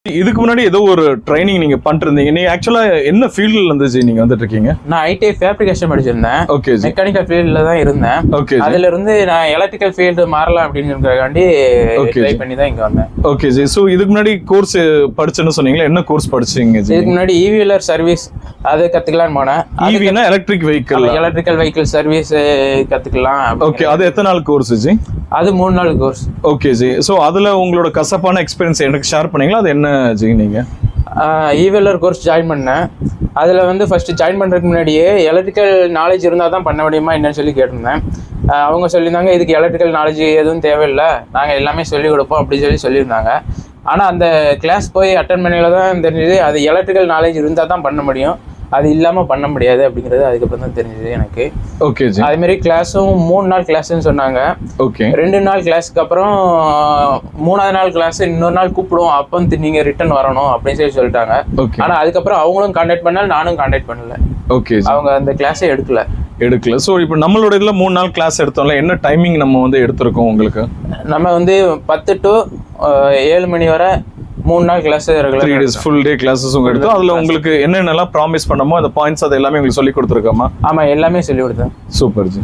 இதுக்கு முன்னாடி ஏதோ ஒரு ட்ரைனிங் நீங்க பண்ணிட்டு இருந்தீங்க. நீங்க ஆக்சுவலா என்ன ஃபீல்ட்ல இருந்து நீங்க வந்துட்டு இருக்கீங்க? நான் ஐடி ஃபேப்ரிகேஷன் படிச்சிருந்தேன். ஓகே ஜி. மெக்கானிக்கல் ஃபீல்ட்ல தான் இருந்தேன். ஓகே. அதுல இருந்து நான் எலக்ட்ரிக்கல் ஃபீல்டு மாறலாம் அப்படிங்கிறதுக்காண்டி ட்ரை பண்ணி தான் இங்க வந்தேன். Okay G. சோ இதுக்கு முன்னாடி கோர்ஸ் படிச்சேன்னு சொன்னீங்களா? என்ன கோர்ஸ் படிச்சீங்க ஜி? இதுக்கு முன்னாடி ஈவிலர் சர்வீஸ் அது கத்துக்கலாம்னு போனேன். ஈவினா electric vehicle. Electrical vehicle service கத்துக்கலாம். ஓகே. அது எத்தனை நாள் கோர்ஸ் ஜி? அது 3 நாள் கோர்ஸ். Okay G. சோ அதுல உங்களோட கசப்பான எக்ஸ்பீரியன்ஸ் எனக்கு ஷேர் பண்ணீங்களா? அது என்ன ஜி நீங்க? ஈவெல்லர் கோர்ஸ் ஜாயின் பண்ணேன். அதில் வந்து ஃபஸ்ட்டு ஜாயின் பண்ணுறதுக்கு முன்னாடியே எலக்ட்ரிக்கல் நாலேஜ் இருந்தால் தான் பண்ண முடியுமா என்னன்னு சொல்லி கேட்டிருந்தேன். அவங்க சொல்லியிருந்தாங்க இதுக்கு எலக்ட்ரிக்கல் நாலேஜ் எதுவும் தேவையில்லை, நாங்கள் எல்லாமே சொல்லிக் கொடுப்போம் அப்படின்னு சொல்லியிருந்தாங்க. ஆனால் அந்த கிளாஸ் போய் அட்டன் பண்ணல தான் தெரிஞ்சது அது எலக்ட்ரிக்கல் நாலேஜ் இருந்தால் தான் பண்ண முடியும், அது இல்லாமல் பண்ண முடியாது அப்படிங்கிறது அதுக்கப்புறம் தான் தெரிஞ்சது எனக்கு. Okay G. அதேமாரி கிளாஸும் 3 நாள் கிளாஸ்ன்னு சொன்னாங்க. ஓகே. 2 நாள் கிளாஸுக்கு அப்புறம் 3ஆவது நாள் கிளாஸ் இன்னொரு நாள் கூப்பிடுவோம், அப்போ நீங்கள் ரிட்டர்ன் வரணும் அப்படின்னு சொல்லிட்டாங்க. ஆனால் அதுக்கப்புறம் அவங்களும் கான்டாக்ட் பண்ணல, நானும் கான்டாக்ட் பண்ணல. ஓகே. அவங்க அந்த கிளாஸே எடுக்கல. ஸோ இப்போ நம்மளோட இதில் 3 நாள் கிளாஸ் எடுத்தோம்ல, என்ன டைமிங் நம்ம வந்து எடுத்திருக்கோம் உங்களுக்கு? நம்ம வந்து 10 to 7 மணி வரை 3 நாள் class 3 days full day classes உங்க எடுத்தோம். அதில் உங்களுக்கு என்னென்னலாம் ப்ராமிஸ் பண்ணமோ அந்த பாயிண்ட்ஸ் அது எல்லாமே உங்களுக்கு சொல்லி கொடுத்துருக்கோமா? ஆமாம், எல்லாமே சொல்லி கொடுத்தேன். Super G.